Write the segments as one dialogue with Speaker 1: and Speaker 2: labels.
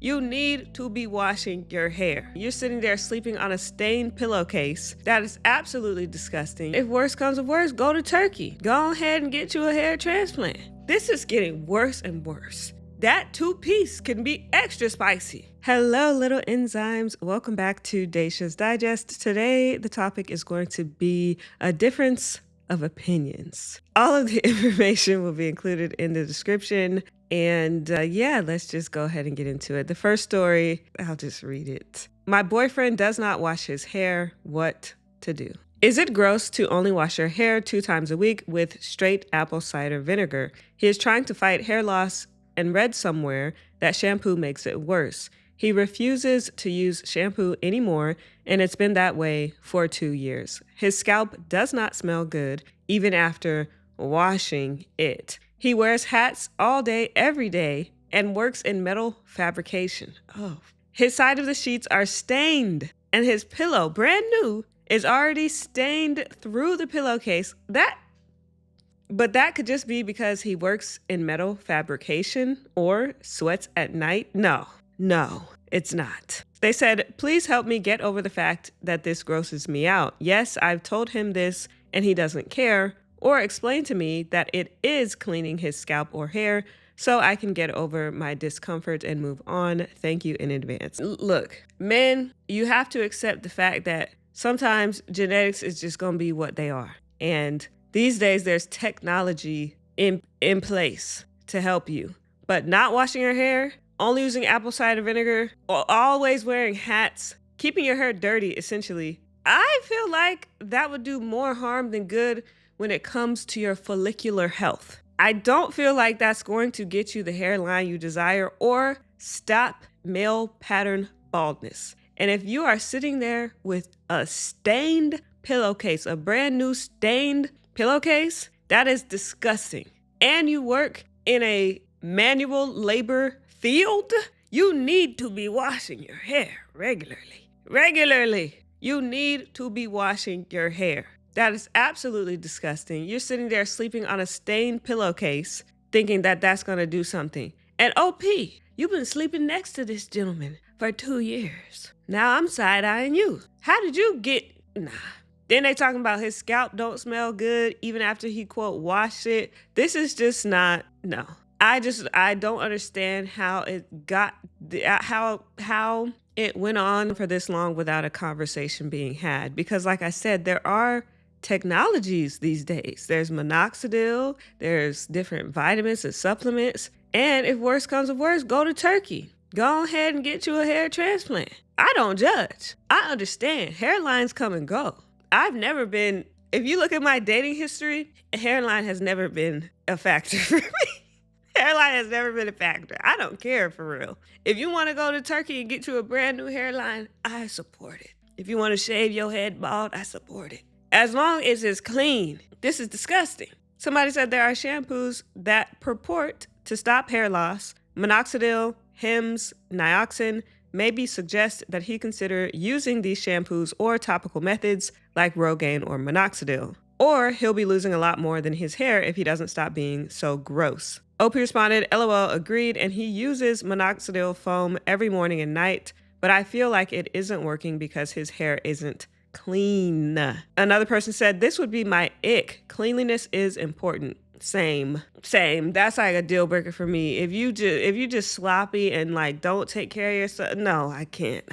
Speaker 1: You need to be washing your hair. You're sitting there sleeping on a stained pillowcase. That is absolutely disgusting. If worse comes to worse, go to Turkey. Go ahead and get you a hair transplant. This is getting worse and worse. That two-piece can be extra spicy. Hello, little enzymes. Welcome back to Daisha's Digest. Today, the topic is going to be a difference of opinions. All of the information will be included in the description. And let's just go ahead and get into it. The first story, I'll just read it. My boyfriend does not wash his hair. What to do? Is it gross to only wash your hair 2 times a week with straight apple cider vinegar? He is trying to fight hair loss and read somewhere that shampoo makes it worse. He refuses to use shampoo anymore, and it's been that way for 2 years. His scalp does not smell good, even after washing it. He wears hats all day, every day, and works in metal fabrication. Oh. His side of the sheets are stained, and his pillow, brand new, is already stained through the pillowcase. But that could just be because he works in metal fabrication or sweats at night. No, it's not. They said, please help me get over the fact that this grosses me out. Yes, I've told him this and he doesn't care, or explain to me that it is cleaning his scalp or hair so I can get over my discomfort and move on. Thank you in advance. Look, men, you have to accept the fact that sometimes genetics is just going to be what they are. And these days there's technology in place to help you. But not washing your hair, only using apple cider vinegar, or always wearing hats, keeping your hair dirty, essentially. I feel like that would do more harm than good when it comes to your follicular health. I don't feel like that's going to get you the hairline you desire or stop male pattern baldness. And if you are sitting there with a stained pillowcase, a brand new stained pillowcase, that is disgusting. And you work in a manual labor field, you need to be washing your hair regularly. You need to be washing your hair. That is absolutely disgusting. You're sitting there sleeping on a stained pillowcase thinking that that's going to do something. And OP, you've been sleeping next to this gentleman for 2 years. Now I'm side-eyeing you. How did you get... Nah. Then they talking about his scalp don't smell good even after he, quote, washed it. This is just not... No. I don't understand how it got... How it went on for this long without a conversation being had. Because like I said, there are technologies these days. There's minoxidil, there's different vitamins and supplements. And if worse comes to worse, go to Turkey. Go ahead and get you a hair transplant. I don't judge. I understand. Hairlines come and go. I've never been, if you look at my dating history, a hairline has never been a factor for me. Hairline has never been a factor. I don't care, for real. If you want to go to Turkey and get you a brand new hairline, I support it. If you want to shave your head bald, I support it. As long as it's clean. This is disgusting. Somebody said there are shampoos that purport to stop hair loss. Minoxidil, Hims, Nioxin maybe suggest that he consider using these shampoos or topical methods like Rogaine or Minoxidil. Or he'll be losing a lot more than his hair if he doesn't stop being so gross. OP responded, LOL, agreed, and he uses minoxidil foam every morning and night, but I feel like it isn't working because his hair isn't clean. Another person said, this would be my ick. Cleanliness is important. Same. That's like a deal breaker for me. If you just sloppy and like don't take care of yourself, no, I can't.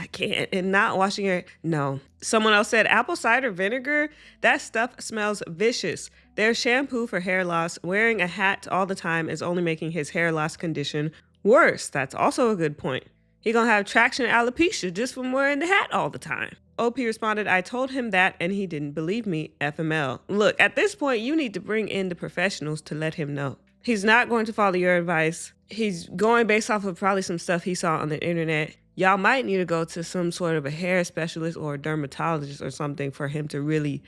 Speaker 1: And not washing your, no. Someone else said apple cider vinegar, that stuff smells vicious. There's shampoo for hair loss. Wearing a hat all the time is only making his hair loss condition worse. That's also a good point. He gonna have traction alopecia just from wearing the hat all the time. OP responded, I told him that and he didn't believe me, FML. Look, at this point, you need to bring in the professionals to let him know. He's not going to follow your advice. He's going based off of probably some stuff he saw on the internet. Y'all might need to go to some sort of a hair specialist or a dermatologist or something for him to really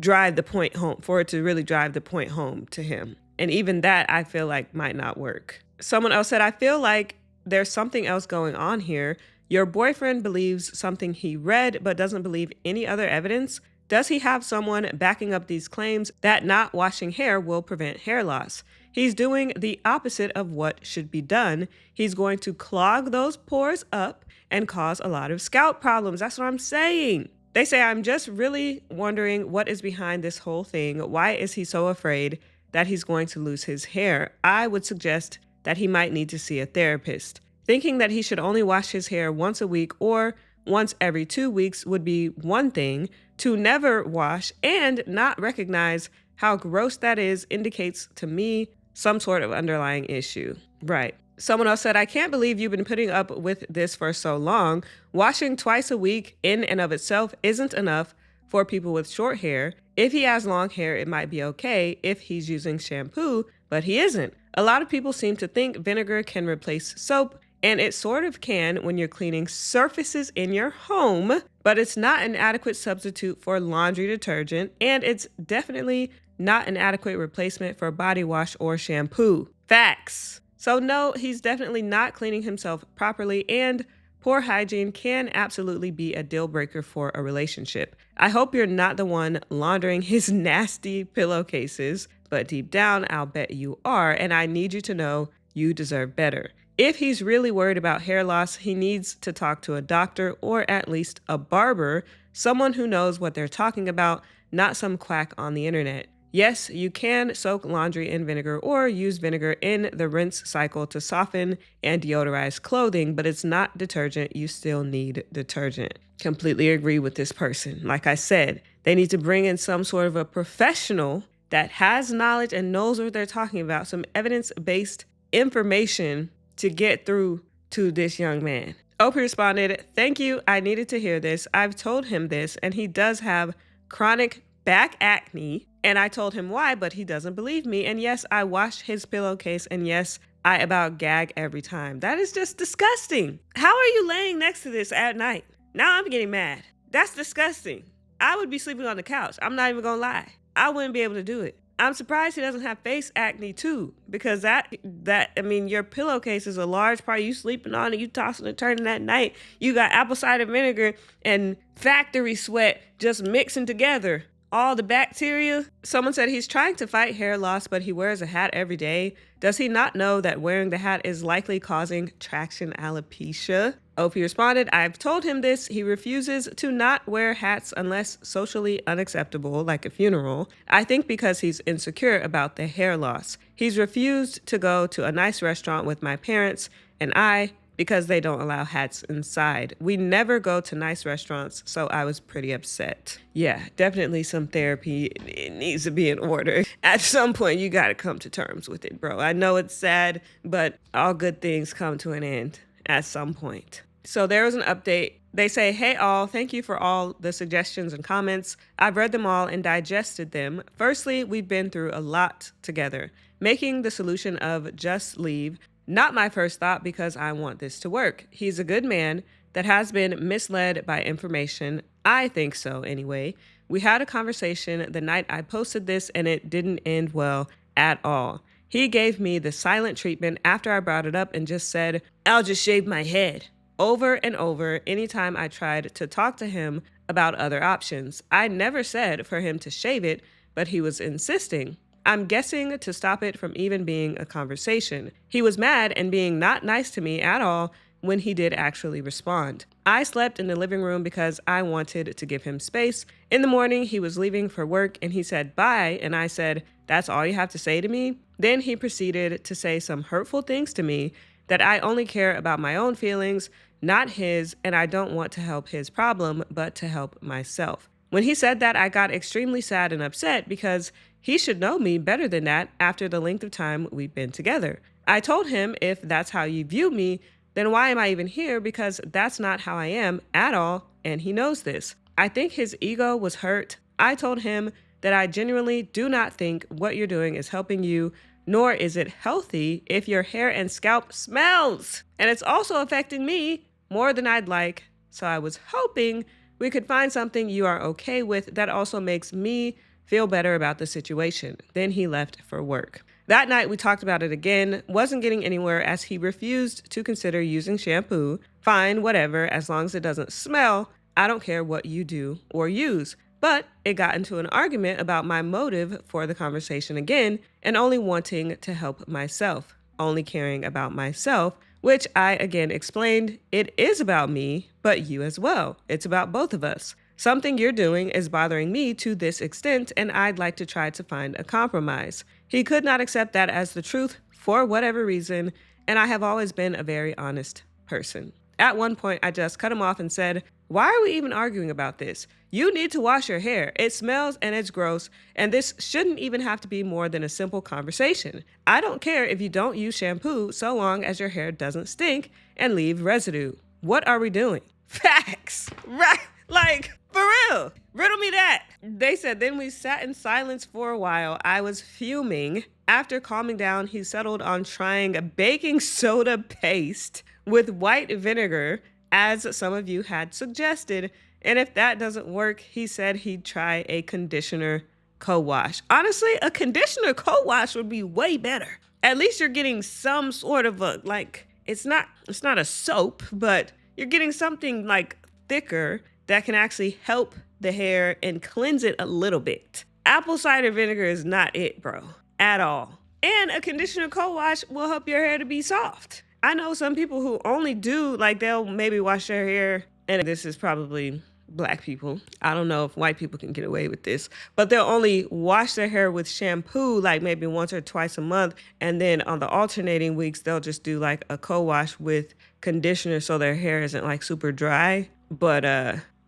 Speaker 1: drive the point home, for it to really drive the point home to him. And even that I feel like might not work. Someone else said, I feel like there's something else going on here. Your boyfriend believes something he read but doesn't believe any other evidence. Does he have someone backing up these claims that not washing hair will prevent hair loss? He's doing the opposite of what should be done. He's going to clog those pores up and cause a lot of scalp problems. That's what I'm saying. They say, I'm just really wondering what is behind this whole thing. Why is he so afraid that he's going to lose his hair? I would suggest that he might need to see a therapist. Thinking that he should only wash his hair once a week or once every 2 weeks would be one thing. To never wash and not recognize how gross that is indicates to me some sort of underlying issue. Right. Someone else said, I can't believe you've been putting up with this for so long. Washing twice a week in and of itself isn't enough for people with short hair. If he has long hair, it might be okay if he's using shampoo, but he isn't. A lot of people seem to think vinegar can replace soap, and it sort of can when you're cleaning surfaces in your home, but it's not an adequate substitute for laundry detergent, and it's definitely not an adequate replacement for body wash or shampoo. Facts. So no, he's definitely not cleaning himself properly, and poor hygiene can absolutely be a deal breaker for a relationship. I hope you're not the one laundering his nasty pillowcases, but deep down, I'll bet you are, and I need you to know you deserve better. If he's really worried about hair loss, he needs to talk to a doctor or at least a barber, someone who knows what they're talking about, not some quack on the internet. Yes, you can soak laundry in vinegar or use vinegar in the rinse cycle to soften and deodorize clothing, but it's not detergent. You still need detergent. Completely agree with this person. Like I said, they need to bring in some sort of a professional that has knowledge and knows what they're talking about, some evidence-based information to get through to this young man. Opie responded, thank you. I needed to hear this. I've told him this, and he does have chronic back acne. And I told him why, but he doesn't believe me. And yes, I wash his pillowcase. And yes, I about gag every time. That is just disgusting. How are you laying next to this at night? Now I'm getting mad. That's disgusting. I would be sleeping on the couch. I'm not even gonna lie. I wouldn't be able to do it. I'm surprised he doesn't have face acne too, because your pillowcase is a large part. You sleeping on it, you tossing and turning at night. You got apple cider vinegar and factory sweat just mixing together. All the bacteria. Someone said he's trying to fight hair loss, but he wears a hat every day. Does he not know that wearing the hat is likely causing traction alopecia? Opie responded, I've told him this. He refuses to not wear hats unless socially unacceptable, like a funeral. I think because he's insecure about the hair loss. He's refused to go to a nice restaurant with my parents and I, because they don't allow hats inside. We never go to nice restaurants, so I was pretty upset. Yeah, definitely some therapy. It needs to be in order. At some point, you gotta come to terms with it, bro. I know it's sad, but all good things come to an end at some point. So there was an update. They say, hey all, thank you for all the suggestions and comments. I've read them all and digested them. Firstly, we've been through a lot together. Making the solution of just leave, not my first thought because I want this to work. He's a good man that has been misled by information. I think so anyway. We had a conversation the night I posted this and it didn't end well at all. He gave me the silent treatment after I brought it up and just said, I'll just shave my head. Over and over, anytime I tried to talk to him about other options. I never said for him to shave it, but he was insisting. I'm guessing to stop it from even being a conversation. He was mad and being not nice to me at all when he did actually respond. I slept in the living room because I wanted to give him space. In the morning, he was leaving for work and he said bye, and I said, that's all you have to say to me? Then he proceeded to say some hurtful things to me, that I only care about my own feelings, not his, and I don't want to help his problem, but to help myself. When he said that, I got extremely sad and upset because he should know me better than that after the length of time we've been together. I told him if that's how you view me, then why am I even here? Because that's not how I am at all, and he knows this. I think his ego was hurt. I told him that I genuinely do not think what you're doing is helping you, nor is it healthy if your hair and scalp smells. And it's also affecting me more than I'd like. So I was hoping we could find something you are okay with that also makes me feel better about the situation. Then he left for work. That night we talked about it again, wasn't getting anywhere as he refused to consider using shampoo. Fine, whatever, as long as it doesn't smell. I don't care what you do or use. But it got into an argument about my motive for the conversation again and only wanting to help myself, only caring about myself, which I again explained it is about me, but you as well. It's about both of us. Something you're doing is bothering me to this extent, and I'd like to try to find a compromise. He could not accept that as the truth for whatever reason, and I have always been a very honest person. At one point, I just cut him off and said, "Why are we even arguing about this? You need to wash your hair. It smells and it's gross, and this shouldn't even have to be more than a simple conversation. I don't care if you don't use shampoo so long as your hair doesn't stink and leave residue. What are we doing?" Facts. Right. Like, for real. Riddle me that. They said, then we sat in silence for a while. I was fuming. After calming down, he settled on trying a baking soda paste with white vinegar, as some of you had suggested. And if that doesn't work, he said he'd try a conditioner co-wash. Honestly, a conditioner co-wash would be way better. At least you're getting some sort of a, like, it's not a soap, but you're getting something like thicker that can actually help the hair and cleanse it a little bit. Apple cider vinegar is not it, bro, at all. And a conditioner co-wash will help your hair to be soft. I know some people who only do, like, they'll maybe wash their hair, and this is probably Black people. I don't know if white people can get away with this, but they'll only wash their hair with shampoo like maybe once or twice a month, and then on the alternating weeks, they'll just do like a co-wash with conditioner so their hair isn't like super dry. But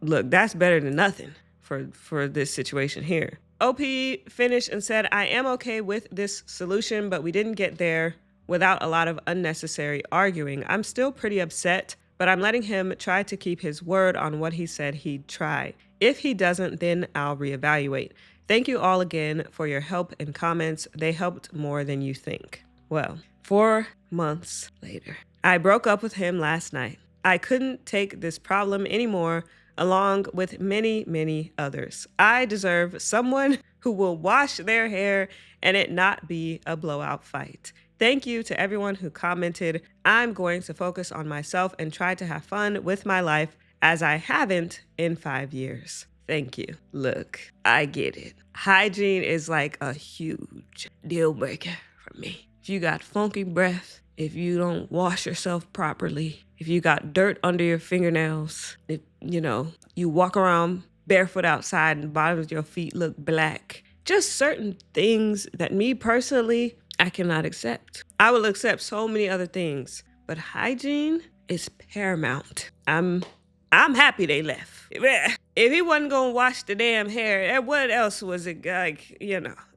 Speaker 1: look, that's better than nothing for this situation here. OP finished and said, I am okay with this solution, but we didn't get there without a lot of unnecessary arguing. I'm still pretty upset, but I'm letting him try to keep his word on what he said he'd try. If he doesn't, then I'll reevaluate. Thank you all again for your help and comments. They helped more than you think. Well, 4 months later, I broke up with him last night. I couldn't take this problem anymore, along with many, many others. I deserve someone who will wash their hair and it not be a blowout fight. Thank you to everyone who commented. I'm going to focus on myself and try to have fun with my life as I haven't in 5 years. Thank you. Look, I get it. Hygiene is like a huge deal breaker for me. If you got funky breath, if you don't wash yourself properly, if you got dirt under your fingernails, if, you walk around barefoot outside and the bottoms of your feet look black, just certain things that me personally, I cannot accept. I will accept so many other things, but hygiene is paramount. I'm happy they left. If he wasn't gonna wash the damn hair, what else was it like?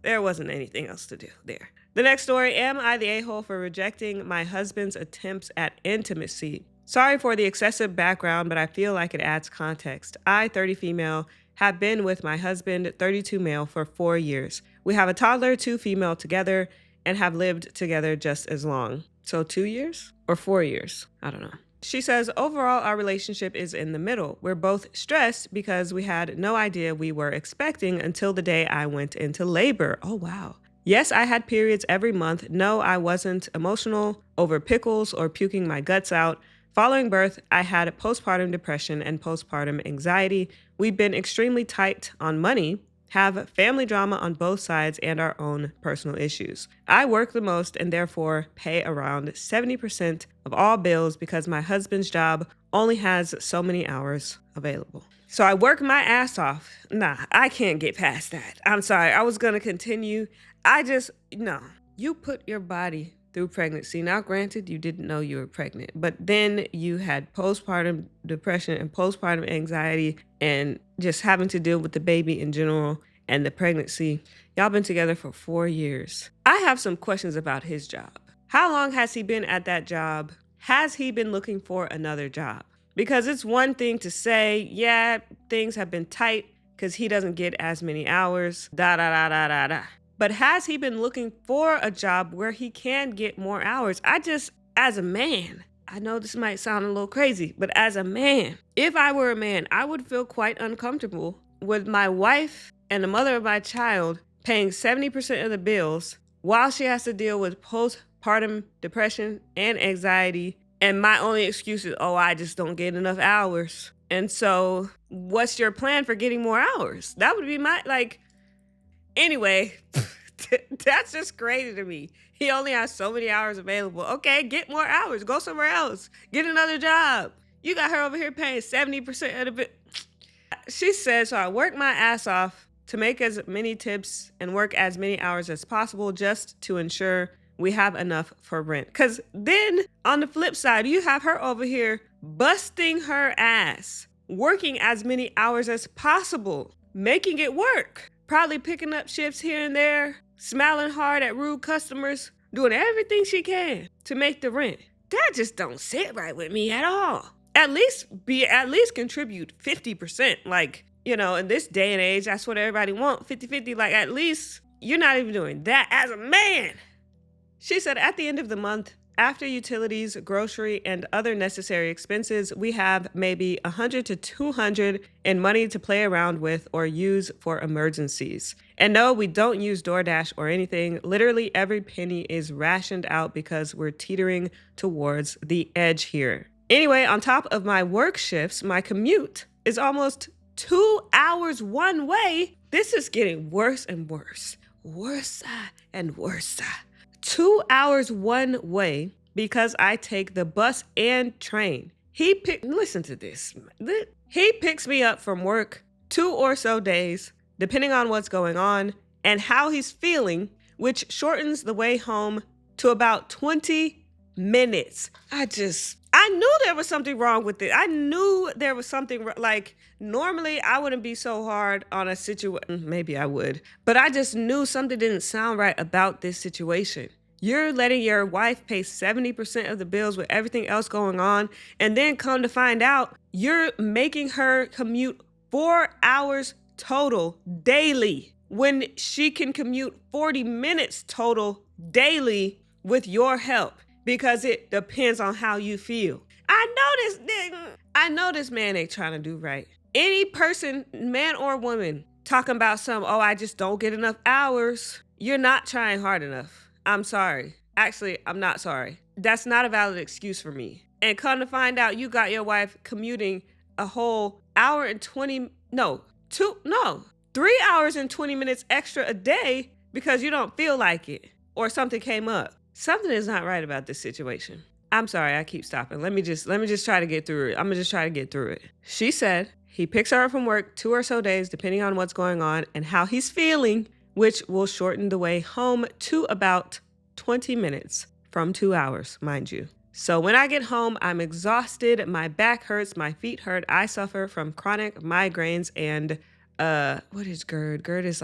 Speaker 1: There wasn't anything else to do there. The next story, am I the a-hole for rejecting my husband's attempts at intimacy? Sorry for the excessive background, but I feel like it adds context. I, 30 female, have been with my husband, 32 male, for 4 years. We have a toddler, 2 female together, and have lived together just as long. So 2 years or 4 years? I don't know. She says, overall, our relationship is in the middle. We're both stressed because we had no idea we were expecting until the day I went into labor. Oh, wow. Yes, I had periods every month. No, I wasn't emotional over pickles or puking my guts out. Following birth, I had postpartum depression and postpartum anxiety. We've been extremely tight on money, have family drama on both sides, and our own personal issues. I work the most and therefore pay around 70% of all bills because my husband's job only has so many hours available. So I work my ass off. Nah, I can't get past that. I'm sorry. I was going to continue. No. You put your body through pregnancy. Now, granted, you didn't know you were pregnant, but then you had postpartum depression and postpartum anxiety and just having to deal with the baby in general and the pregnancy. Y'all been together for 4 years. I have some questions about his job. How long has he been at that job? Has he been looking for another job? Because it's one thing to say, yeah, things have been tight because he doesn't get as many hours, But has he been looking for a job where he can get more hours? As a man, I know this might sound a little crazy, but as a man, if I were a man, I would feel quite uncomfortable with my wife and the mother of my child paying 70% of the bills while she has to deal with postpartum depression and anxiety And my only excuse is, oh, I just don't get enough hours. And so what's your plan for getting more hours? That would be anyway, that's just crazy to me. He only has so many hours available. Okay, get more hours. Go somewhere else. Get another job. You got her over here paying 70% of the bit. She said, so I work my ass off to make as many tips and work as many hours as possible just to ensure we have enough for rent. Because then on the flip side, you have her over here busting her ass, working as many hours as possible, making it work, probably picking up shifts here and there, smiling hard at rude customers, doing everything she can to make the rent. That just don't sit right with me at all. At least contribute 50%. Like, you know, in this day and age, that's what everybody wants, 50-50. Like, at least you're not even doing that as a man. She said at the end of the month, after utilities, grocery, and other necessary expenses, we have maybe $100 to $200 in money to play around with or use for emergencies. And no, we don't use DoorDash or anything. Literally every penny is rationed out because we're teetering towards the edge here. Anyway, on top of my work shifts, my commute is almost 2 hours one way. This is getting worse and worse. Worse and worse. 2 hours one way because I take the bus and train. Listen to this. He picks me up from work 2 or so days, depending on what's going on and how he's feeling, which shortens the way home to about 20 minutes. I knew there was something wrong with it. I knew there was something like normally I wouldn't be so hard on a situation. Maybe I would, but I just knew something didn't sound right about this situation. You're letting your wife pay 70% of the bills with everything else going on. And then come to find out you're making her commute 4 hours total daily when she can commute 40 minutes total daily with your help. Because it depends on how you feel. I know this man ain't trying to do right. Any person, man or woman, talking about I just don't get enough hours. You're not trying hard enough. I'm sorry. Actually, I'm not sorry. That's not a valid excuse for me. And come to find out you got your wife commuting a whole 3 hours and 20 minutes extra a day because you don't feel like it or something came up. Something is not right about this situation. I'm sorry, I keep stopping. Let me just try to get through it. I'm gonna just try to get through it. She said he picks her up from work 2 or so days, depending on what's going on and how he's feeling, which will shorten the way home to about 20 minutes from 2 hours, mind you. So when I get home, I'm exhausted. My back hurts, my feet hurt. I suffer from chronic migraines and what is GERD? GERD is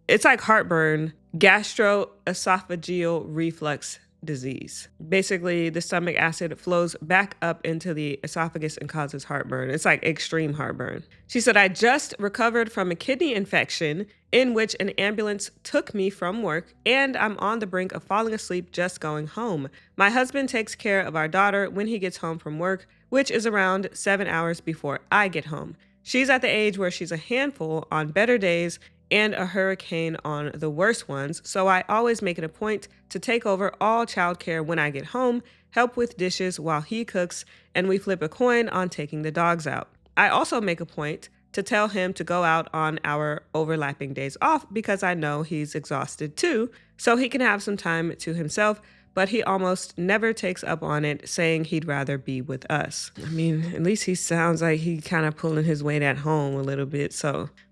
Speaker 1: it's like heartburn, gastroesophageal reflux disease. Basically, the stomach acid flows back up into the esophagus and causes heartburn. It's like extreme heartburn. She said, I just recovered from a kidney infection in which an ambulance took me from work, and I'm on the brink of falling asleep just going home. My husband takes care of our daughter when he gets home from work, which is around 7 hours before I get home. She's at the age where she's a handful on better days and a hurricane on the worst ones, so I always make it a point to take over all childcare when I get home, help with dishes while he cooks, and we flip a coin on taking the dogs out. I also make a point to tell him to go out on our overlapping days off because I know he's exhausted too, so he can have some time to himself, but he almost never takes up on it, saying he'd rather be with us. I mean, at least he sounds like he kind of pulling his weight at home a little bit,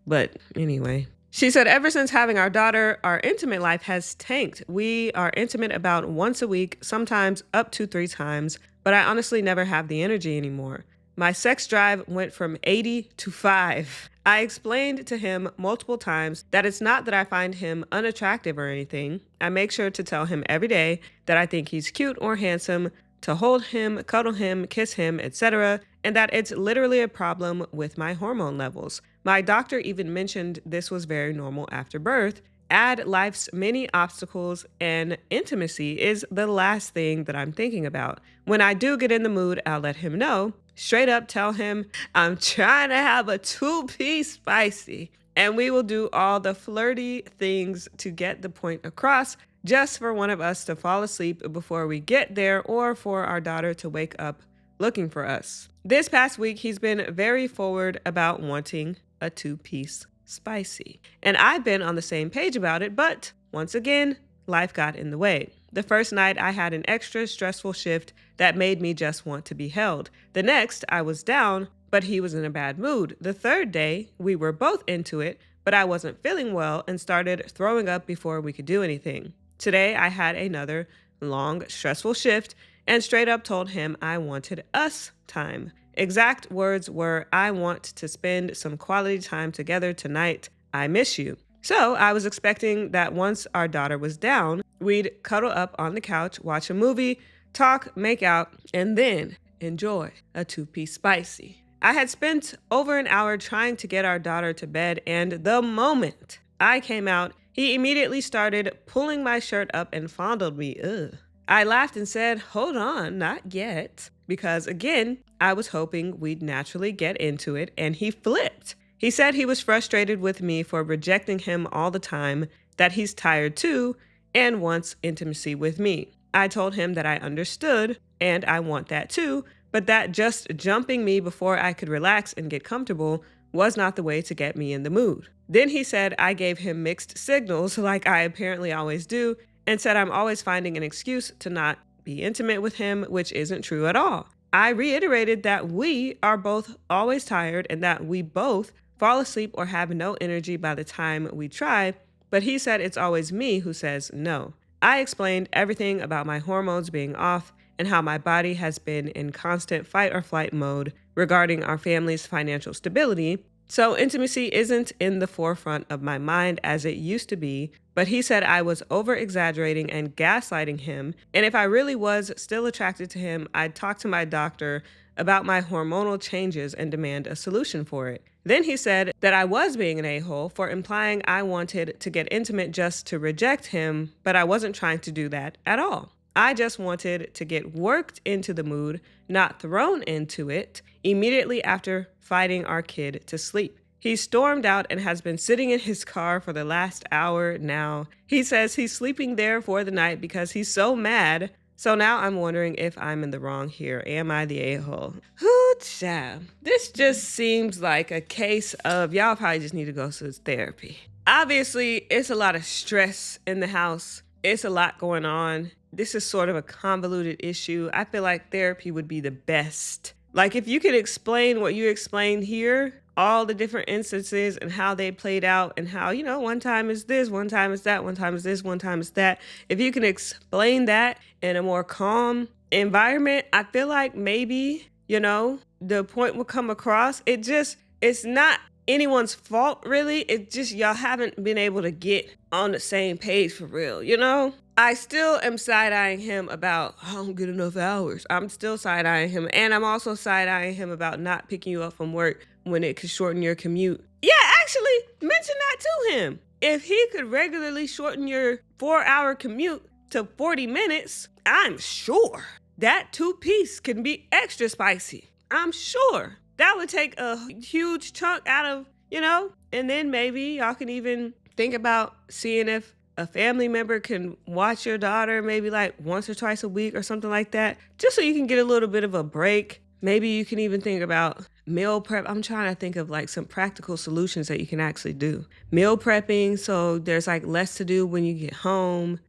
Speaker 1: but anyway. She said, ever since having our daughter, our intimate life has tanked. We are intimate about once a week, sometimes up to 3 times, but I honestly never have the energy anymore. My sex drive went from 80 to 5. I explained to him multiple times that it's not that I find him unattractive or anything. I make sure to tell him every day that I think he's cute or handsome, to hold him, cuddle him, kiss him, etc., and that it's literally a problem with my hormone levels. My doctor even mentioned this was very normal after birth. Add life's many obstacles, and intimacy is the last thing that I'm thinking about. When I do get in the mood, I'll let him know. Straight up tell him I'm trying to have a 2-piece spicy, and we will do all the flirty things to get the point across. just for one of us to fall asleep before we get there or for our daughter to wake up looking for us. This past week, he's been very forward about wanting a 2-piece spicy. And I've been on the same page about it, but once again, life got in the way. The first night, I had an extra stressful shift that made me just want to be held. The next, I was down, but he was in a bad mood. The third day, we were both into it, but I wasn't feeling well and started throwing up before we could do anything. Today, I had another long, stressful shift and straight up told him I wanted us time. Exact words were, I want to spend some quality time together tonight. I miss you. So I was expecting that once our daughter was down, we'd cuddle up on the couch, watch a movie, talk, make out, and then enjoy a 2-piece spicy. I had spent over an hour trying to get our daughter to bed, and the moment I came out, he immediately started pulling my shirt up and fondled me. Ugh. I laughed and said, hold on, not yet. Because again, I was hoping we'd naturally get into it, and he flipped. He said he was frustrated with me for rejecting him all the time, that he's tired too, and wants intimacy with me. I told him that I understood, and I want that too, but that just jumping me before I could relax and get comfortable was not the way to get me in the mood. Then he said I gave him mixed signals, like I apparently always do, and said I'm always finding an excuse to not be intimate with him, which isn't true at all. I reiterated that we are both always tired and that we both fall asleep or have no energy by the time we try, but he said it's always me who says no. I explained everything about my hormones being off and how my body has been in constant fight or flight mode regarding our family's financial stability, so intimacy isn't in the forefront of my mind as it used to be, but he said I was over-exaggerating and gaslighting him, and if I really was still attracted to him, I'd talk to my doctor about my hormonal changes and demand a solution for it. Then he said that I was being an a-hole for implying I wanted to get intimate just to reject him, but I wasn't trying to do that at all. I just wanted to get worked into the mood, not thrown into it, immediately after fighting our kid to sleep. He stormed out and has been sitting in his car for the last hour now. He says he's sleeping there for the night because he's so mad. So now I'm wondering if I'm in the wrong here. Am I the a-hole? Hoo, child. This just seems like a case of y'all probably just need to go to therapy. Obviously, it's a lot of stress in the house. It's a lot going on. This is sort of a convoluted issue. I feel like therapy would be the best. Like if you could explain what you explained here, all the different instances and how they played out and how, one time is this, one time is that, one time is this, one time is that. If you can explain that in a more calm environment, I feel like maybe, the point will come across. It's not anyone's fault really. It's just y'all haven't been able to get on the same page for real, I still am side-eyeing him about, I don't get enough hours. I'm still side-eyeing him. And I'm also side-eyeing him about not picking you up from work when it could shorten your commute. Yeah, actually, mention that to him. If he could regularly shorten your 4-hour commute to 40 minutes, I'm sure that 2-piece can be extra spicy. I'm sure. That would take a huge chunk out of, and then maybe y'all can even think about seeing if a family member can watch your daughter maybe like once or twice a week or something like that, just so you can get a little bit of a break. Maybe you can even think about meal prep. I'm trying to think of like some practical solutions that you can actually do. Meal prepping, so there's like less to do when you get home,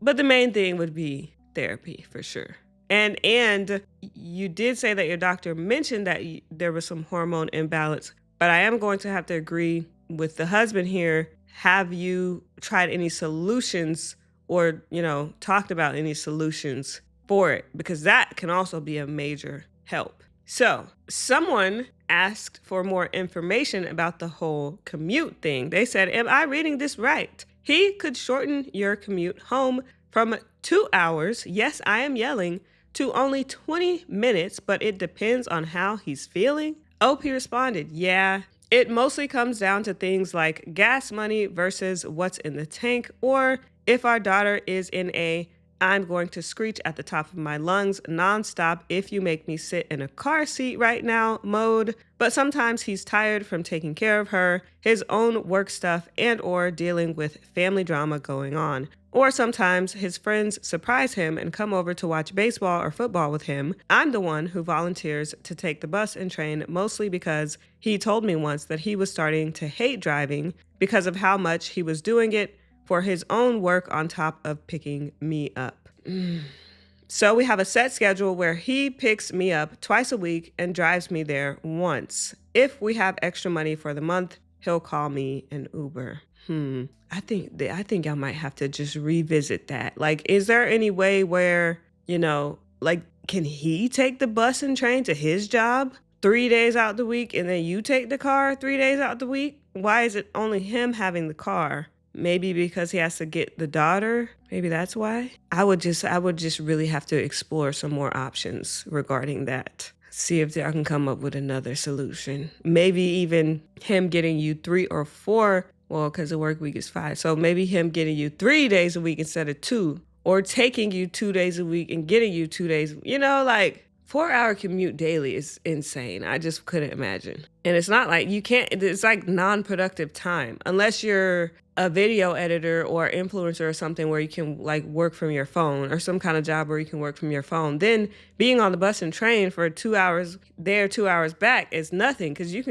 Speaker 1: But the main thing would be therapy for sure. And you did say that your doctor mentioned that there was some hormone imbalance, but I am going to have to agree with the husband here. Have you tried any solutions or, talked about any solutions for it? Because that can also be a major help. So someone asked for more information about the whole commute thing. They said, am I reading this right? He could shorten your commute home from 2 hours, yes, I am yelling, to only 20 minutes, but it depends on how he's feeling. OP responded, yeah. It mostly comes down to things like gas money versus what's in the tank, or if our daughter is in a I'm going to screech at the top of my lungs nonstop if you make me sit in a car seat right now mode. But sometimes he's tired from taking care of her, his own work stuff, and or dealing with family drama going on. Or sometimes his friends surprise him and come over to watch baseball or football with him. I'm the one who volunteers to take the bus and train, mostly because he told me once that he was starting to hate driving because of how much he was doing it for his own work on top of picking me up. So we have a set schedule where he picks me up twice a week and drives me there once. If we have extra money for the month, he'll call me an Uber. I think I might have to just revisit that. Like, is there any way where, like, can he take the bus and train to his job 3 days out the week and then you take the car 3 days out the week? Why is it only him having the car? Maybe because he has to get the daughter. Maybe that's why. I would just really have to explore some more options regarding that. See if I can come up with another solution. Maybe even him getting you 3 or 4. Well, because the work week is 5. So maybe him getting you 3 days a week instead of 2. Or taking you 2 days a week and getting you 2 days. 4-hour commute daily is insane. I just couldn't imagine. And it's not like it's like non-productive time. Unless you're a video editor or influencer or something where you can like work from your phone, or some kind of job where you can work from your phone. Then being on the bus and train for 2 hours there, 2 hours back is nothing, because you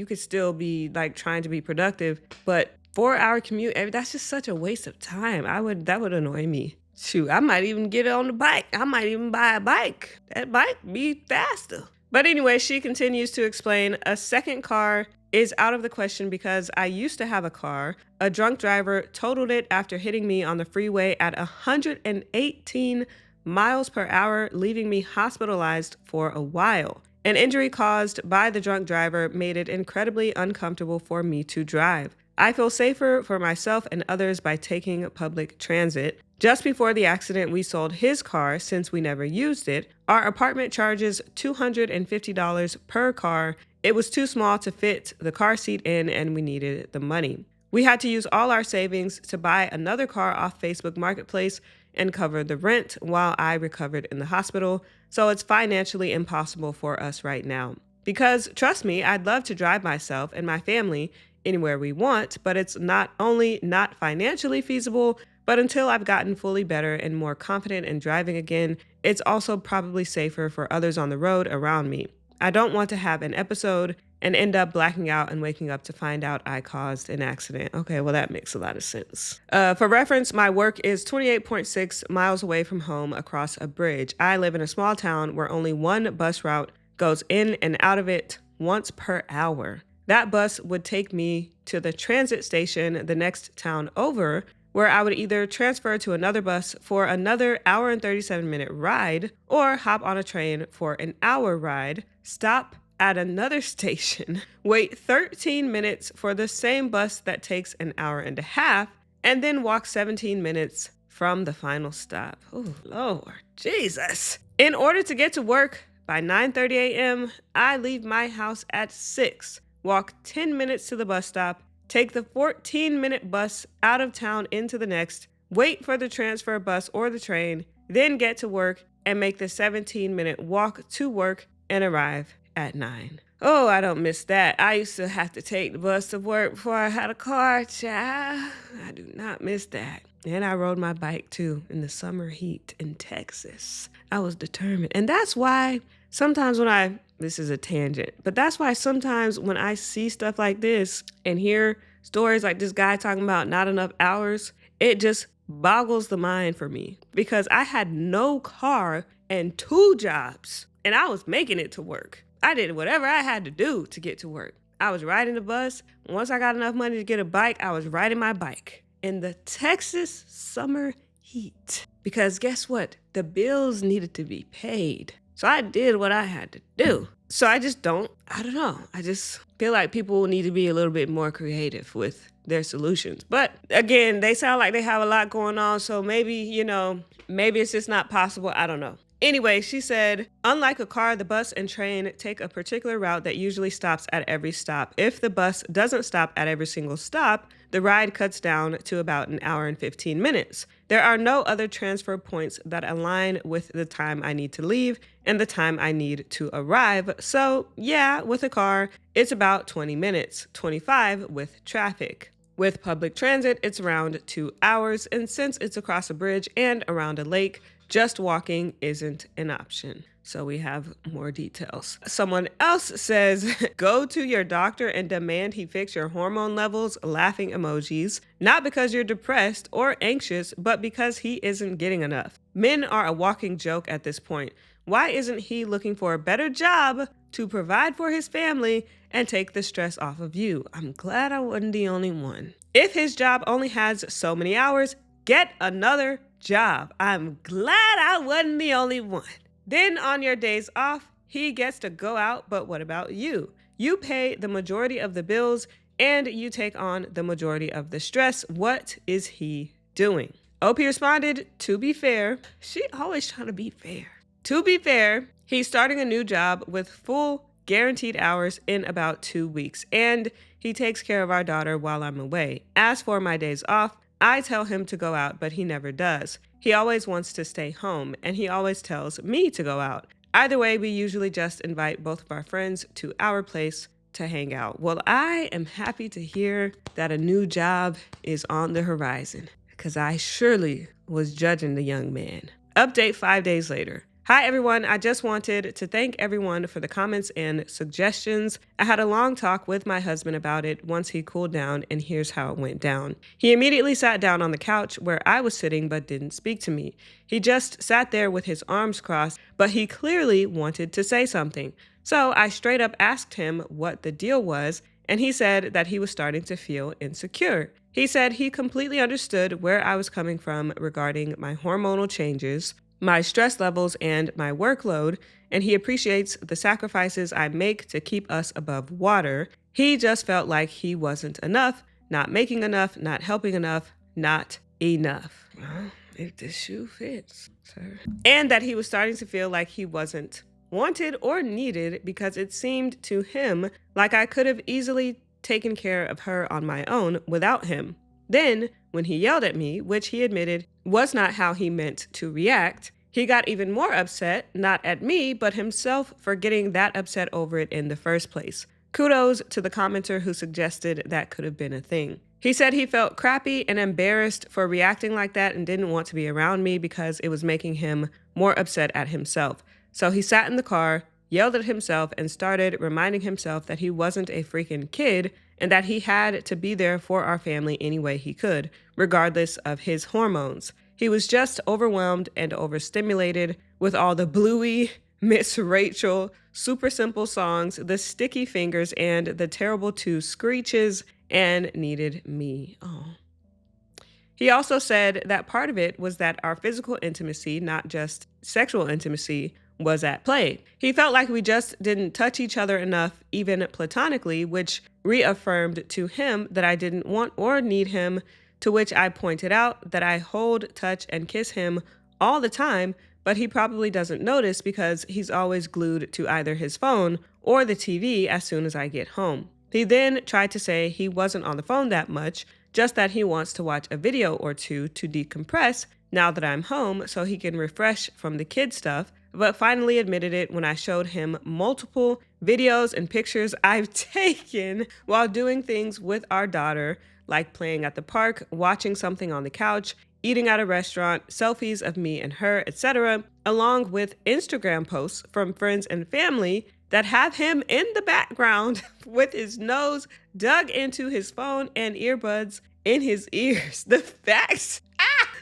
Speaker 1: could still be like trying to be productive. But 4-hour commute, that's just such a waste of time. That would annoy me. Shoot, I might even get on the bike. I might even buy a bike. That bike be faster. But anyway, she continues to explain, a second car is out of the question because I used to have a car. A drunk driver totaled it after hitting me on the freeway at 118 miles per hour, leaving me hospitalized for a while. An injury caused by the drunk driver made it incredibly uncomfortable for me to drive. I feel safer for myself and others by taking public transit. Just before the accident, we sold his car since we never used it. Our apartment charges $250 per car. It was too small to fit the car seat in, and we needed the money. We had to use all our savings to buy another car off Facebook Marketplace and cover the rent while I recovered in the hospital. So it's financially impossible for us right now. Because trust me, I'd love to drive myself and my family anywhere we want, but it's not only not financially feasible, but until I've gotten fully better and more confident in driving again, it's also probably safer for others on the road around me. I don't want to have an episode and end up blacking out and waking up to find out I caused an accident. Okay, well, that makes a lot of sense. For reference, my work is 28.6 miles away from home across a bridge. I live in a small town where only one bus route goes in and out of it once per hour. That bus would take me to the transit station the next town over, where I would either transfer to another bus for another hour and 37-minute ride, or hop on a train for an hour ride, stop at another station, wait 13 minutes for the same bus that takes an hour and a half, and then walk 17 minutes from the final stop. Oh, Lord Jesus. In order to get to work by 9:30 a.m., I leave my house at 6, walk 10 minutes to the bus stop, take the 14-minute bus out of town into the next, wait for the transfer bus or the train, then get to work and make the 17-minute walk to work and arrive at 9. Oh, I don't miss that. I used to have to take the bus to work before I had a car, child. I do not miss that. And I rode my bike too in the summer heat in Texas. I was determined. And that's why sometimes this is a tangent, but that's why sometimes when I see stuff like this and hear stories like this guy talking about not enough hours, it just boggles the mind for me, because I had no car and 2 jobs and I was making it to work. I did whatever I had to do to get to work. I was riding the bus. Once I got enough money to get a bike, I was riding my bike in the Texas summer heat, because guess what? The bills needed to be paid. So I did what I had to do. So I don't know. I just feel like people need to be a little bit more creative with their solutions. But again, they sound like they have a lot going on. So maybe it's just not possible. I don't know. Anyway, she said, unlike a car, the bus and train take a particular route that usually stops at every stop. If the bus doesn't stop at every single stop, the ride cuts down to about an hour and 15 minutes. There are no other transfer points that align with the time I need to leave and the time I need to arrive. So yeah, with a car, it's about 20 minutes, 25 with traffic. With public transit, it's around 2 hours, and since it's across a bridge and around a lake, just walking isn't an option. So we have more details. Someone else says, go to your doctor and demand he fix your hormone levels, laughing emojis, not because you're depressed or anxious, but because he isn't getting enough. Men are a walking joke at this point. Why isn't he looking for a better job to provide for his family and take the stress off of you? I'm glad I wasn't the only one. If his job only has so many hours, get another job. I'm glad I wasn't the only one. Then on your days off, he gets to go out, but what about you? You pay the majority of the bills and you take on the majority of the stress. What is he doing? OP responded, to be fair, she always trying to be fair. To be fair, he's starting a new job with full guaranteed hours in about 2 weeks, and he takes care of our daughter while I'm away. As for my days off, I tell him to go out, but he never does. He always wants to stay home, and he always tells me to go out. Either way, we usually just invite both of our friends to our place to hang out. Well, I am happy to hear that a new job is on the horizon, because I surely was judging the young man. Update 5 days later. Hi everyone, I just wanted to thank everyone for the comments and suggestions. I had a long talk with my husband about it once he cooled down, and here's how it went down. He immediately sat down on the couch where I was sitting but didn't speak to me. He just sat there with his arms crossed, but he clearly wanted to say something. So I straight up asked him what the deal was, and he said that he was starting to feel insecure. He said he completely understood where I was coming from regarding my hormonal changes, my stress levels, and my workload, and he appreciates the sacrifices I make to keep us above water. He just felt like he wasn't enough, not making enough, not helping enough, not enough. Well, if the shoe fits, sir. And that he was starting to feel like he wasn't wanted or needed because it seemed to him like I could have easily taken care of her on my own without him. Then, when he yelled at me, which he admitted was not how he meant to react, he got even more upset, not at me, but himself for getting that upset over it in the first place. Kudos to the commenter who suggested that could have been a thing. He said he felt crappy and embarrassed for reacting like that and didn't want to be around me because it was making him more upset at himself. So he sat in the car, yelled at himself, and started reminding himself that he wasn't a freaking kid and that he had to be there for our family any way he could, regardless of his hormones. He was just overwhelmed and overstimulated with all the Bluey, Miss Rachel, super simple songs, the sticky fingers, and the terrible two screeches, and needed me. Oh. He also said that part of it was that our physical intimacy, not just sexual intimacy, was at play. He felt like we just didn't touch each other enough, even platonically, which reaffirmed to him that I didn't want or need him, to which I pointed out that I hold, touch, and kiss him all the time, but he probably doesn't notice because he's always glued to either his phone or the TV as soon as I get home. He then tried to say he wasn't on the phone that much, just that he wants to watch a video or two to decompress now that I'm home so he can refresh from the kid stuff, but finally admitted it when I showed him multiple videos and pictures I've taken while doing things with our daughter, like playing at the park, watching something on the couch, eating at a restaurant, selfies of me and her, etc., along with Instagram posts from friends and family that have him in the background with his nose dug into his phone and earbuds in his ears. The fact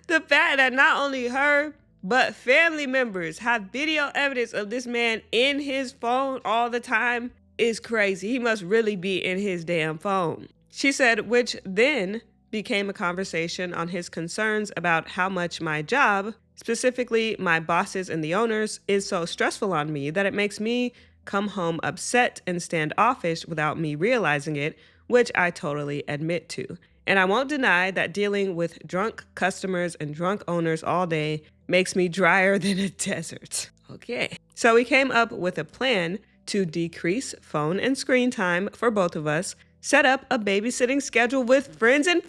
Speaker 1: that not only her, but family members have video evidence of this man in his phone all the time is crazy. He must really be in his damn phone. She said, which then became a conversation on his concerns about how much my job, specifically my bosses and the owners, is so stressful on me that it makes me come home upset and standoffish without me realizing it, which I totally admit to. And I won't deny that dealing with drunk customers and drunk owners all day makes me drier than a desert. Okay. So we came up with a plan to decrease phone and screen time for both of us, set up a babysitting schedule with friends and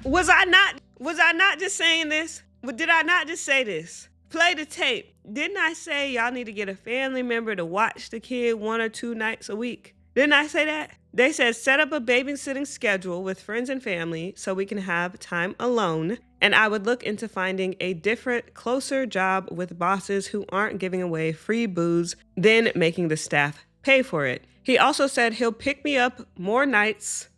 Speaker 1: Was I not just saying this? Did I not just say this? Play the tape. Didn't I say y'all need to get a family member to watch the kid 1 or 2 nights a week? Didn't I say that? They said set up a babysitting schedule with friends and family so we can have time alone. And I would look into finding a different, closer job with bosses who aren't giving away free booze, then making the staff pay for it. He also said he'll pick me up more nights.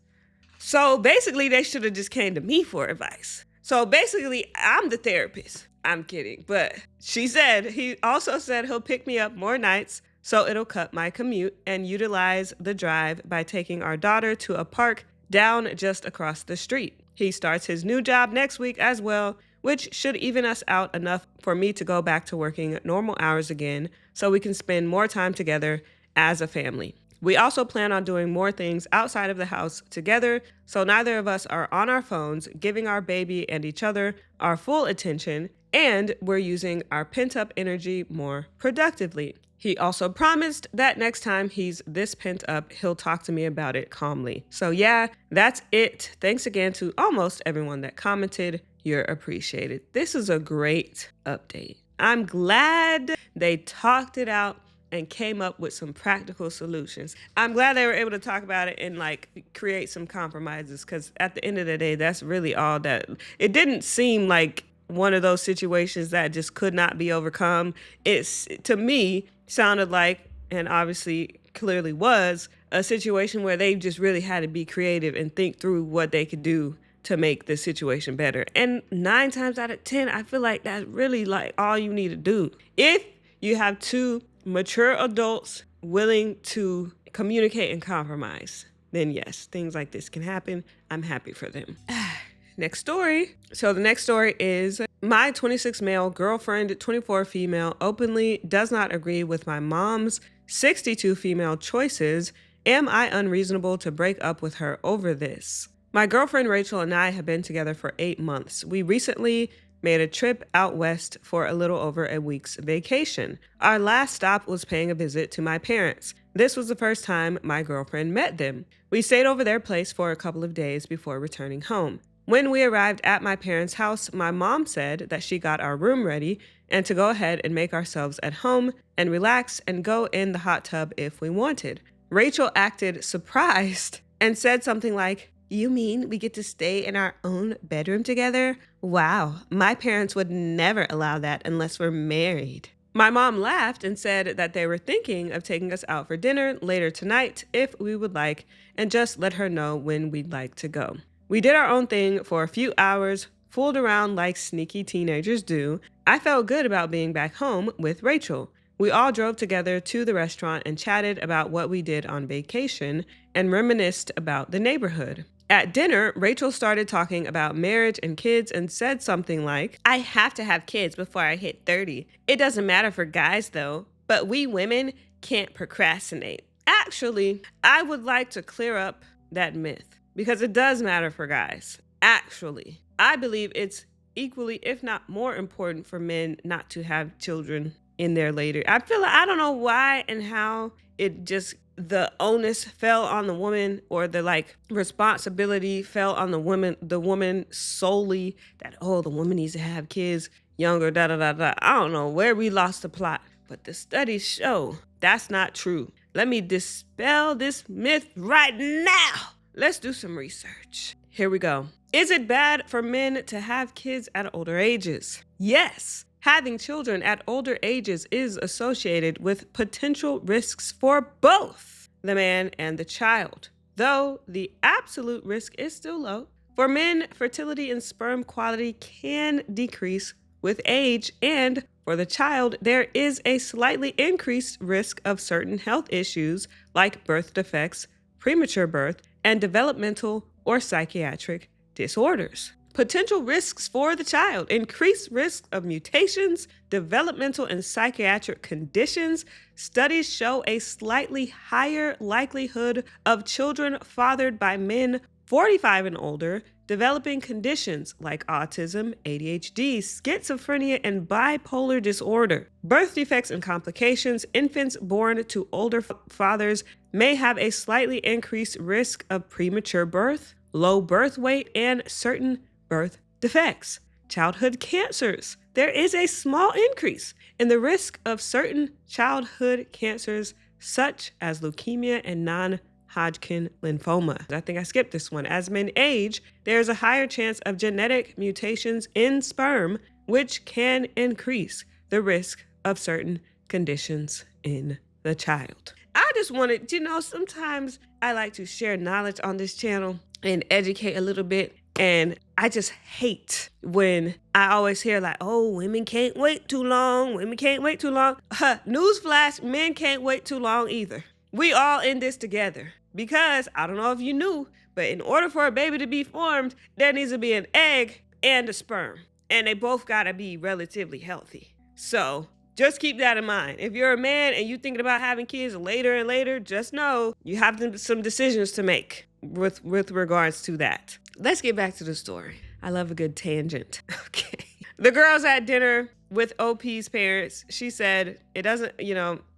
Speaker 1: So basically, they should have just came to me for advice. So basically, I'm the therapist. I'm kidding. But he also said he'll pick me up more nights, so it'll cut my commute and utilize the drive by taking our daughter to a park down just across the street. He starts his new job next week as well, which should even us out enough for me to go back to working normal hours again so we can spend more time together as a family. We also plan on doing more things outside of the house together, so neither of us are on our phones, giving our baby and each other our full attention, and we're using our pent-up energy more productively. He also promised that next time he's this pent up, he'll talk to me about it calmly. So yeah, that's it. Thanks again to almost everyone that commented. You're appreciated. This is a great update. I'm glad they talked it out and came up with some practical solutions. I'm glad they were able to talk about it and create some compromises, because at the end of the day, that's really all that. It didn't seem like one of those situations that just could not be overcome. It's, to me, sounded like, and obviously clearly was, a situation where they just really had to be creative and think through what they could do to make the situation better. And 9 times out of 10, I feel like that's really all you need to do. If you have 2 mature adults willing to communicate and compromise, then yes, things like this can happen. I'm happy for them. Next story. So the next story is, my 26 male girlfriend, 24 female, openly does not agree with my mom's 62 female choices. Am I unreasonable to break up with her over this? My girlfriend Rachel and I have been together for 8 months. We recently made a trip out west for a little over a week's vacation. Our last stop was paying a visit to my parents. This was the first time my girlfriend met them. We stayed over their place for a couple of days before returning home. When we arrived at my parents' house, my mom said that she got our room ready and to go ahead and make ourselves at home and relax and go in the hot tub if we wanted. Rachel acted surprised and said something like, "You mean we get to stay in our own bedroom together? Wow, my parents would never allow that unless we're married." My mom laughed and said that they were thinking of taking us out for dinner later tonight if we would like, and just let her know when we'd like to go. We did our own thing for a few hours, fooled around like sneaky teenagers do. I felt good about being back home with Rachel. We all drove together to the restaurant and chatted about what we did on vacation and reminisced about the neighborhood. At dinner, Rachel started talking about marriage and kids and said something like, "I have to have kids before I hit 30. It doesn't matter for guys though, but we women can't procrastinate." Actually, I would like to clear up that myth because it does matter for guys. Actually, I believe it's equally, if not more important for men not to have children in their later. I feel like, I don't know why and how it just, the onus fell on the woman, or the responsibility fell on the woman solely, that, oh, the woman needs to have kids younger, da da da da. I don't know where we lost the plot, but the studies show that's not true. Let me dispel this myth right now. Let's do some research. Here we go. Is it bad for men to have kids at older ages? Yes. Having children at older ages is associated with potential risks for both the man and the child, though the absolute risk is still low. For men, fertility and sperm quality can decrease with age, and for the child, there is a slightly increased risk of certain health issues like birth defects, premature birth, and developmental or psychiatric disorders. Potential risks for the child: increased risk of mutations, developmental and psychiatric conditions. Studies show a slightly higher likelihood of children fathered by men 45 and older developing conditions like autism, ADHD, schizophrenia, and bipolar disorder. Birth defects and complications. Infants born to older fathers may have a slightly increased risk of premature birth, low birth weight, and certain birth defects. Childhood cancers. There is a small increase in the risk of certain childhood cancers, such as leukemia and non-Hodgkin lymphoma. I think I skipped this one. As men age, there's a higher chance of genetic mutations in sperm, which can increase the risk of certain conditions in the child. I just wanted, sometimes I like to share knowledge on this channel and educate a little bit. And I just hate when I always hear like, oh, women can't wait too long. Women can't wait too long. Newsflash, men can't wait too long either. We all in this together. Because, I don't know if you knew, but in order for a baby to be formed, there needs to be an egg and a sperm. And they both gotta be relatively healthy. So just keep that in mind. If you're a man and you're thinking about having kids later and later, just know you have some decisions to make with regards to that. Let's get back to the story. I love a good tangent. Okay. The girl's at dinner with OP's parents. She said, it doesn't,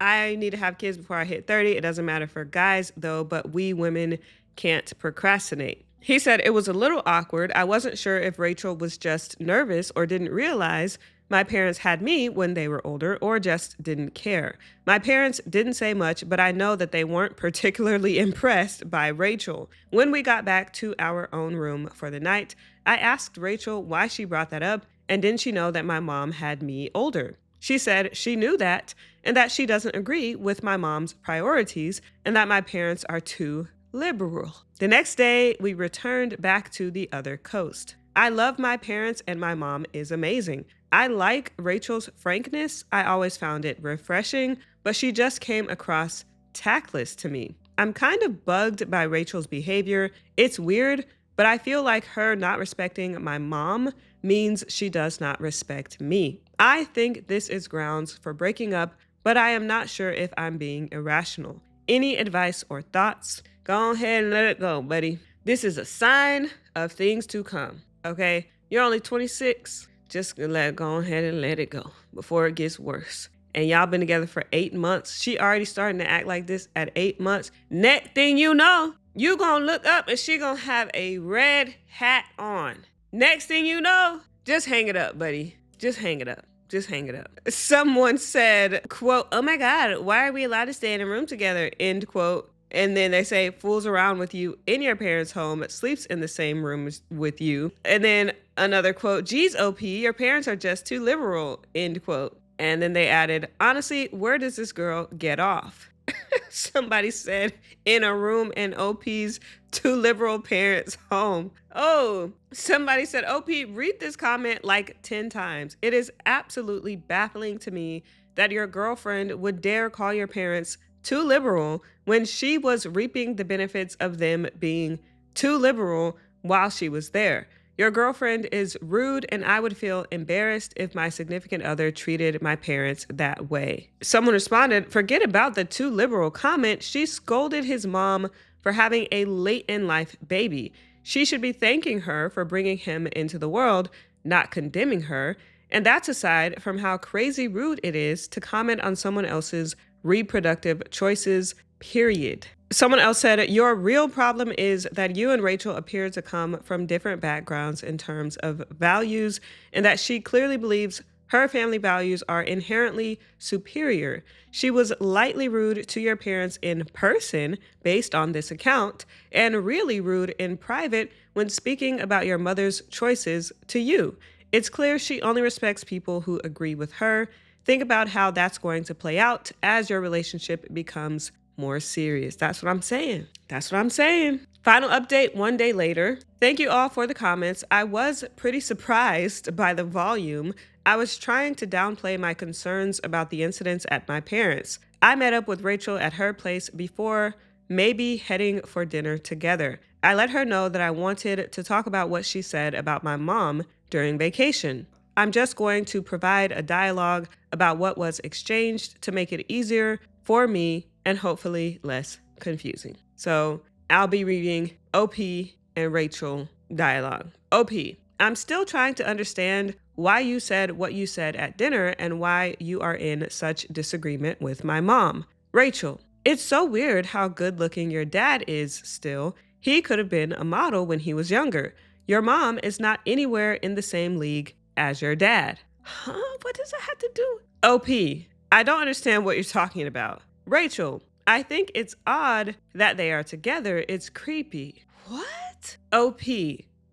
Speaker 1: I need to have kids before I hit 30. It doesn't matter for guys though, but we women can't procrastinate. He said it was a little awkward. I wasn't sure if Rachel was just nervous or didn't realize my parents had me when they were older or just didn't care. My parents didn't say much, but I know that they weren't particularly impressed by Rachel. When we got back to our own room for the night, I asked Rachel why she brought that up, and didn't she know that my mom had me older? She said she knew that, and that she doesn't agree with my mom's priorities, and that my parents are too liberal. The next day, we returned back to the other coast. I love my parents, and my mom is amazing. I like Rachel's frankness. I always found it refreshing, but she just came across tactless to me. I'm kind of bugged by Rachel's behavior. It's weird, but I feel like her not respecting my mom means she does not respect me. I think this is grounds for breaking up, but I am not sure if I'm being irrational. Any advice or thoughts? Go ahead and let it go, buddy. This is a sign of things to come, okay? You're only 26. Just go ahead and let it go before it gets worse. And y'all been together for 8 months. She already starting to act like this at 8 months. Next thing you know, you gonna look up and she gonna have a red hat on. Next thing you know, just hang it up, buddy. Just hang it up. Just hang it up. Someone said, quote, oh my God, why are we allowed to stay in a room together? End quote. And then they say, fools around with you in your parents' home, sleeps in the same room with you. And then another quote, geez, OP, your parents are just too liberal, end quote. And then they added, honestly, where does this girl get off? Somebody said, in a room in OP's too liberal parents' home. Oh, somebody said, OP, read this comment like 10 times. It is absolutely baffling to me that your girlfriend would dare call your parents too liberal when she was reaping the benefits of them being too liberal while she was there. Your girlfriend is rude, and I would feel embarrassed if my significant other treated my parents that way. Someone responded, forget about the too liberal comment. She scolded his mom for having a late in life baby. She should be thanking her for bringing him into the world, not condemning her. And that's aside from how crazy rude it is to comment on someone else's reproductive choices, period. Someone else said, your real problem is that you and Rachel appear to come from different backgrounds in terms of values, and that she clearly believes her family values are inherently superior. She was lightly rude to your parents in person based on this account, and really rude in private when speaking about your mother's choices to you. It's clear she only respects people who agree with her. Think about how that's going to play out as your relationship becomes more serious. That's what I'm saying. That's what I'm saying. Final update 1 day later. Thank you all for the comments. I was pretty surprised by the volume. I was trying to downplay my concerns about the incidents at my parents'. I met up with Rachel at her place before maybe heading for dinner together. I let her know that I wanted to talk about what she said about my mom during vacation. I'm just going to provide a dialogue about what was exchanged to make it easier for me and hopefully less confusing. So I'll be reading OP and Rachel dialogue. OP, I'm still trying to understand why you said what you said at dinner and why you are in such disagreement with my mom. Rachel, it's so weird how good looking your dad is still. He could have been a model when he was younger. Your mom is not anywhere in the same league as your dad. Huh? What does that have to do? OP, I don't understand what you're talking about. Rachel, I think it's odd that they are together. It's creepy. What? OP,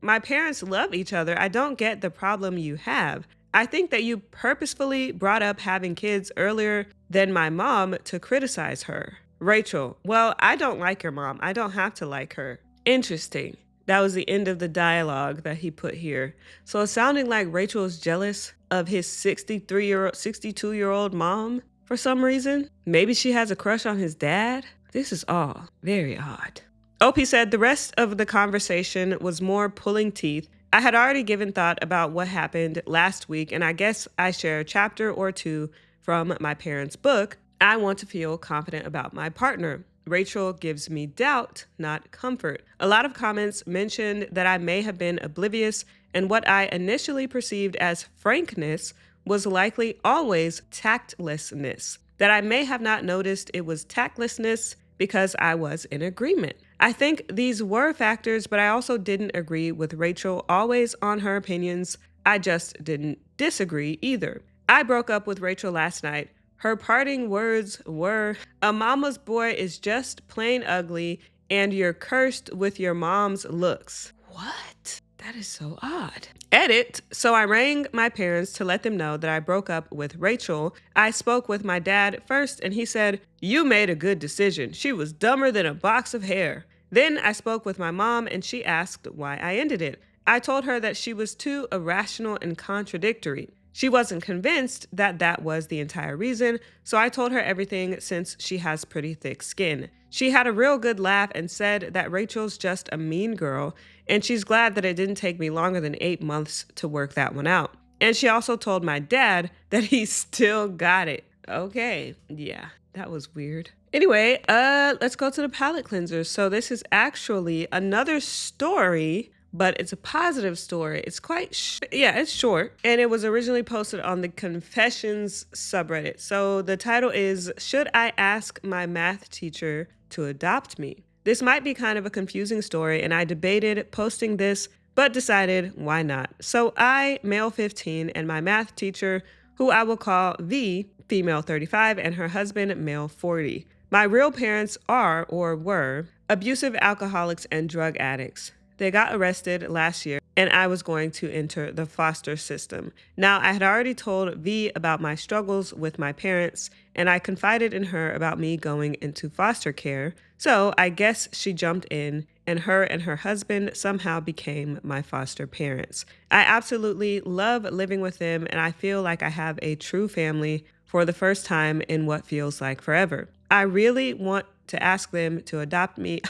Speaker 1: my parents love each other. I don't get the problem you have. I think that you purposefully brought up having kids earlier than my mom to criticize her. Rachel, well, I don't like your mom. I don't have to like her. Interesting. That was the end of the dialogue that he put here. So it's sounding like Rachel is jealous of his 62-year-old mom for some reason. Maybe she has a crush on his dad. This is all very odd. Opie said the rest of the conversation was more pulling teeth. I had already given thought about what happened last week, and I guess I share a chapter or two from my parents' book. I want to feel confident about my partner. Rachel gives me doubt, not comfort. A lot of comments mentioned that I may have been oblivious, and what I initially perceived as frankness was likely always tactlessness, that I may have not noticed it was tactlessness because I was in agreement. I think these were factors, but I also didn't agree with Rachel always on her opinions. I just didn't disagree either. I broke up with Rachel last night. Her parting words were, "A mama's boy is just plain ugly, and you're cursed with your mom's looks." What? That is so odd. Edit. So I rang my parents to let them know that I broke up with Rachel. I spoke with my dad first, and he said, "You made a good decision. She was dumber than a box of hair." Then I spoke with my mom, and she asked why I ended it. I told her that she was too irrational and contradictory. She wasn't convinced that that was the entire reason, so I told her everything since she has pretty thick skin. She had a real good laugh and said that Rachel's just a mean girl, and she's glad that it didn't take me longer than 8 months to work that one out. And she also told my dad that he still got it. Okay, yeah, that was weird. Anyway, let's go to the palate cleanser. So this is actually another story, but it's a positive story. It's quite, it's short. And it was originally posted on the Confessions subreddit. So the title is, "Should I Ask My Math Teacher to Adopt Me?" This might be kind of a confusing story, and I debated posting this, but decided why not. So I, male 15, and my math teacher, who I will call V, female 35, and her husband, male 40. My real parents are, or were, abusive alcoholics and drug addicts. They got arrested last year, and I was going to enter the foster system. Now, I had already told V about my struggles with my parents, and I confided in her about me going into foster care. So I guess she jumped in, and her husband somehow became my foster parents. I absolutely love living with them, and I feel like I have a true family for the first time in what feels like forever. I really want to ask them to adopt me.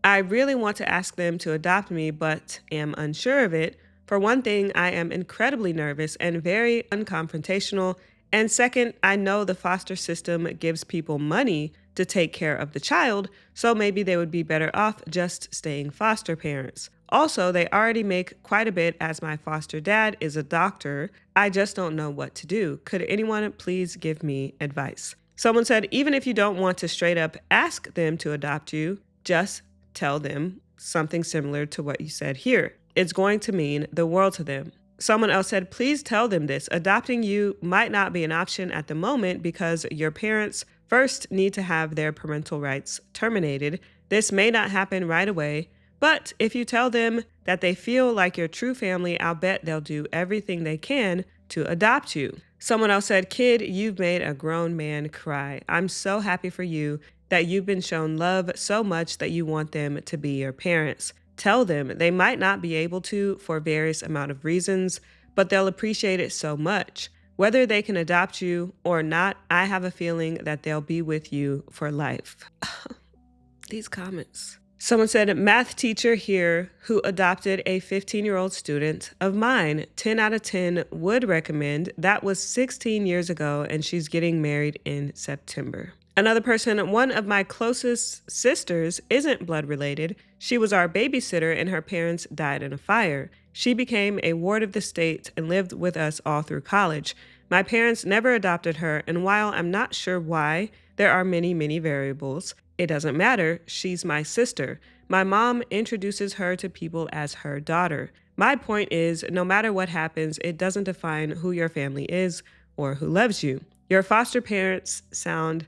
Speaker 1: I really want to ask them to adopt me, but am unsure of it. For one thing, I am incredibly nervous and very unconfrontational. And second, I know the foster system gives people money to take care of the child, so maybe they would be better off just staying foster parents. Also, they already make quite a bit as my foster dad is a doctor. I just don't know what to do. Could anyone please give me advice? Someone said, even if you don't want to straight up ask them to adopt you, just tell them something similar to what you said here. It's going to mean the world to them. Someone else said, please tell them this. Adopting you might not be an option at the moment because your parents first need to have their parental rights terminated. This may not happen right away, but if you tell them that they feel like your true family, I'll bet they'll do everything they can to adopt you. Someone else said, kid, you've made a grown man cry. I'm so happy for you that you've been shown love so much that you want them to be your parents. Tell them they might not be able to for various amount of reasons, but they'll appreciate it so much. Whether they can adopt you or not, I have a feeling that they'll be with you for life. These comments. Someone said, math teacher here who adopted a 15-year-old student of mine. 10 out of 10 would recommend. That was 16 years ago, and she's getting married in September. Another person, one of my closest sisters, isn't blood related. She was our babysitter and her parents died in a fire. She became a ward of the state and lived with us all through college. My parents never adopted her, and while I'm not sure why, there are many, many variables. It doesn't matter. She's my sister. My mom introduces her to people as her daughter. My point is, no matter what happens, it doesn't define who your family is or who loves you. Your foster parents sound...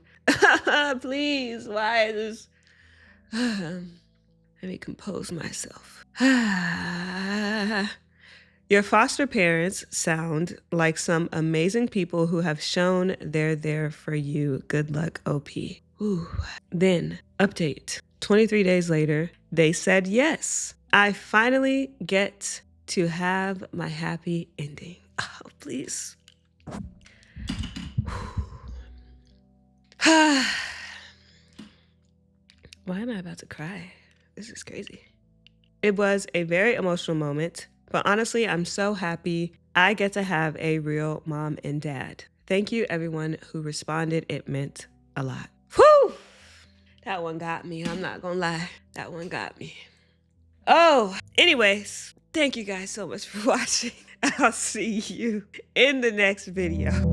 Speaker 1: Please, why is this? Let me compose myself. Your foster parents sound like some amazing people who have shown they're there for you. Good luck, OP. Ooh. Then, update. 23 days later, they said yes. I finally get to have my happy ending. Oh, please. Why am I about to cry? This is crazy. It was a very emotional moment, but honestly, I'm so happy I get to have a real mom and dad. Thank you, everyone who responded. It meant a lot. Whew! That one got me. I'm not gonna lie. That one got me. Oh, anyways, thank you guys so much for watching. I'll see you in the next video.